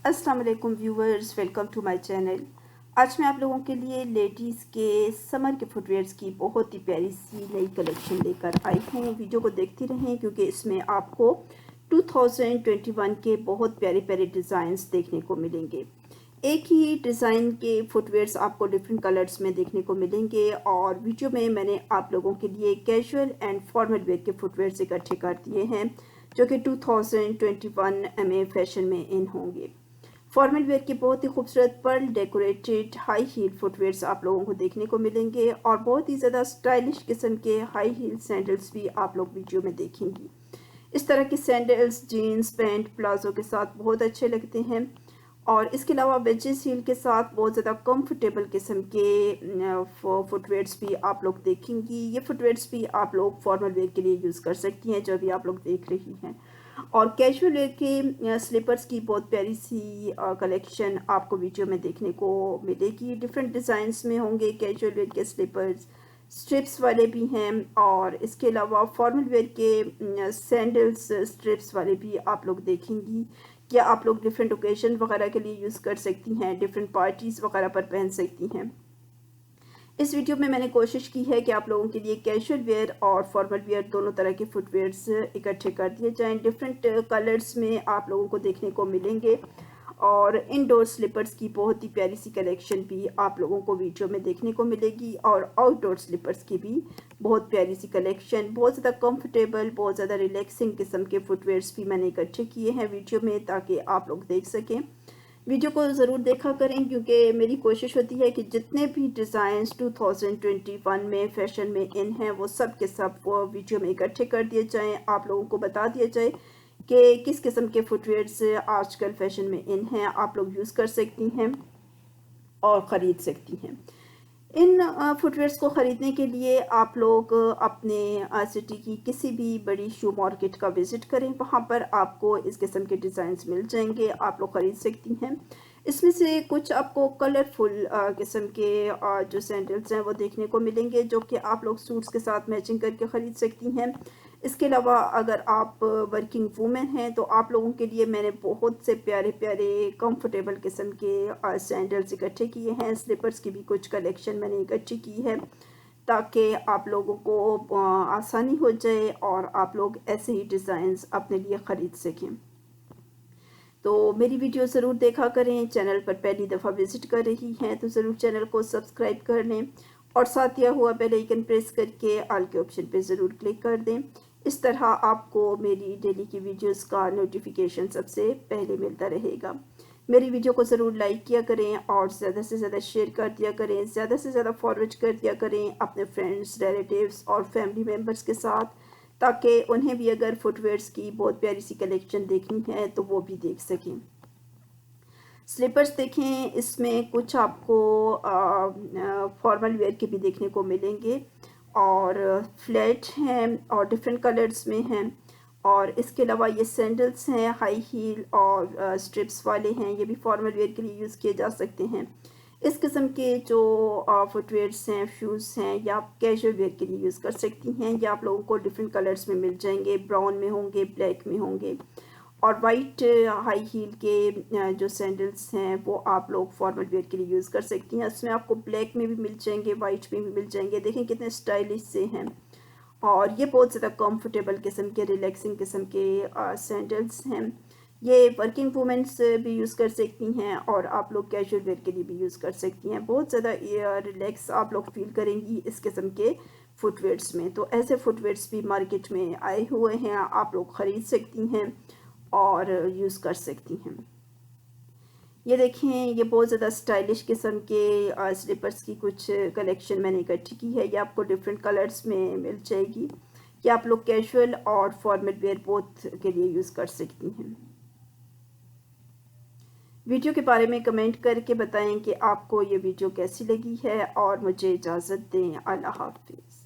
अस्सलाम वालेकुम viewers, welcome to my channel. आज मैं आप लोगों के लिए लेडीज़ के समर के फुटवेयर्स की बहुत ही प्यारी सी नई कलेक्शन लेकर आई हूँ। वीडियो को देखती रहें क्योंकि इसमें आपको 2021 के बहुत प्यारे प्यारे डिज़ाइंस देखने को मिलेंगे। एक ही डिज़ाइन के फुटवेयर्स आपको डिफरेंट कलर्स में देखने को मिलेंगे और वीडियो में मैंने आप लोगों के लिए कैजुअल एंड फॉर्मल वेयर के फुटवेयर्स इकट्ठे कर दिए हैं जो कि 2021 में फैशन में इन होंगे। फॉर्मल वेयर के बहुत ही खूबसूरत pearl decorated high heel footwears आप लोगों को देखने को मिलेंगे और बहुत ही ज़्यादा स्टाइलिश किस्म के हाई हील सैंडल्स भी आप लोग वीडियो में देखेंगी। इस तरह की सैंडल्स जीन्स पैंट प्लाजो के साथ बहुत अच्छे लगते हैं और इसके अलावा वेजेस हील के साथ बहुत ज़्यादा कंफर्टेबल किस्म के फुटवेयर्स भी आप लोग देखेंगी। ये फुटवेयर्स भी आप लोग फॉर्मल वेयर के लिए यूज़ कर सकती हैं जो भी आप लोग देख रही हैं। और कैजुअल वेयर के स्लीपर्स की बहुत प्यारी सी कलेक्शन आपको वीडियो में देखने को मिलेगी। डिफरेंट डिज़ाइंस में होंगे कैजुअल वेयर के स्लीपर्स, स्ट्रिप्स वाले भी हैं और इसके अलावा फॉर्मल वेयर के सैंडल्स स्ट्रिप्स वाले भी आप लोग देखेंगी। क्या आप लोग डिफरेंट ओकेजन वगैरह के लिए यूज़ कर सकती हैं, डिफरेंट पार्टीज़ वगैरह पर पहन सकती हैं। इस वीडियो में मैंने कोशिश की है कि आप लोगों के लिए कैजुअल वेयर और फॉर्मल वेयर दोनों तरह के फुटवेयर्स इकट्ठे कर दिए जाएं। डिफरेंट कलर्स में आप लोगों को देखने को मिलेंगे और इनडोर स्लीपर्स की बहुत ही प्यारी सी कलेक्शन भी आप लोगों को वीडियो में देखने को मिलेगी और आउटडोर स्लीपर्स की भी बहुत प्यारी सी कलेक्शन, बहुत ज़्यादा कंफर्टेबल, बहुत ज़्यादा रिलैक्सिंग किस्म के फुटवेयर्स भी मैंने इकट्ठे किए हैं वीडियो में ताकि आप लोग देख सकें। वीडियो को ज़रूर देखा करें क्योंकि मेरी कोशिश होती है कि जितने भी डिज़ाइंस 2021 में फ़ैशन में इन हैं वो सब के सब वो वीडियो में इकट्ठे कर दिए जाएं। आप लोगों को बता दिया जाए कि किस किस्म के फुटवेयर्स आजकल फ़ैशन में इन हैं, आप लोग यूज़ कर सकती हैं और ख़रीद सकती हैं। इन फुटवेयर्स को ख़रीदने के लिए आप लोग अपने सिटी की किसी भी बड़ी शू मार्केट का विज़िट करें, वहाँ पर आपको इस किस्म के डिज़ाइंस मिल जाएंगे, आप लोग ख़रीद सकती हैं। इसमें से कुछ आपको कलरफुल किस्म के जो सैंडल्स हैं वो देखने को मिलेंगे जो कि आप लोग सूट्स के साथ मैचिंग करके ख़रीद सकती हैं। इसके अलावा अगर आप वर्किंग वूमेन हैं तो आप लोगों के लिए मैंने बहुत से प्यारे प्यारे कंफर्टेबल किस्म के सैंडल्स इकट्ठे किए हैं। स्लीपर्स की भी कुछ कलेक्शन मैंने इकट्ठी की है ताकि आप लोगों को आसानी हो जाए और आप लोग ऐसे ही डिज़ाइंस अपने लिए ख़रीद सकें। तो मेरी वीडियो ज़रूर देखा करें। चैनल पर पहली दफ़ा विज़िट कर रही हैं तो ज़रूर चैनल को सब्सक्राइब कर लें और साथ दिया हुआ बेल आइकन प्रेस करके ऑल के ऑप्शन पे ज़रूर क्लिक कर दें। इस तरह आपको मेरी डेली की वीडियोस का नोटिफिकेशन सबसे पहले मिलता रहेगा। मेरी वीडियो को ज़रूर लाइक किया करें और ज़्यादा से ज़्यादा शेयर कर दिया करें, ज़्यादा से ज़्यादा फॉरवर्ड कर दिया करें अपने फ्रेंड्स, रिलेटिव्स और फैमिली मेम्बर्स के साथ ताकि उन्हें भी अगर फुटवेयर्स की बहुत प्यारी सी कलेक्शन देखनी है तो वो भी देख सकें। स्लीपर्स देखें, इसमें कुछ आपको फॉर्मल वेयर के भी देखने को मिलेंगे और फ्लैट हैं और डिफरेंट कलर्स में हैं और इसके अलावा ये सैंडल्स हैं हाई हील और स्ट्रिप्स वाले हैं, ये भी फॉर्मल वेयर के लिए यूज़ किए जा सकते हैं। इस किस्म के जो फुटवेयर्स हैं, शूज़ हैं या आप कैजुअल वेयर के लिए यूज़ कर सकती हैं। ये आप लोगों को डिफरेंट कलर्स में मिल जाएंगे, ब्राउन में होंगे, ब्लैक में होंगे और वाइट हाई हील के जो सैंडल्स हैं वो आप लोग फॉर्मल वेयर के लिए यूज़ कर सकती हैं। उसमें आपको ब्लैक में भी मिल जाएंगे, वाइट में भी मिल जाएंगे। देखें कितने स्टाइलिश से हैं और ये बहुत ज़्यादा कंफर्टेबल किस्म के रिलैक्सिंग किस्म के सैंडल्स हैं। ये वर्किंग वूमेंस भी यूज़ कर सकती हैं और आप लोग कैजुअल वेयर के लिए भी यूज़ कर सकती हैं। बहुत ज़्यादा रिलैक्स आप लोग फील करेंगी इस किस्म के फुटवेयर्स में। तो ऐसे फुटवेयर्स भी मार्केट में आए हुए हैं, आप लोग ख़रीद सकती हैं और यूज़ कर सकती हैं। ये देखें, ये बहुत ज़्यादा स्टाइलिश किस्म के स्लीपर्स की कुछ कलेक्शन मैंने इकट्ठी की है। ये आपको डिफरेंट कलर्स में मिल जाएगी। ये आप लोग कैजुअल और फॉर्मल वेयर बोथ के लिए यूज़ कर सकती हैं। वीडियो के बारे में कमेंट करके बताएं कि आपको ये वीडियो कैसी लगी है और मुझे इजाज़त दें। अल्लाह हाफ़िज़।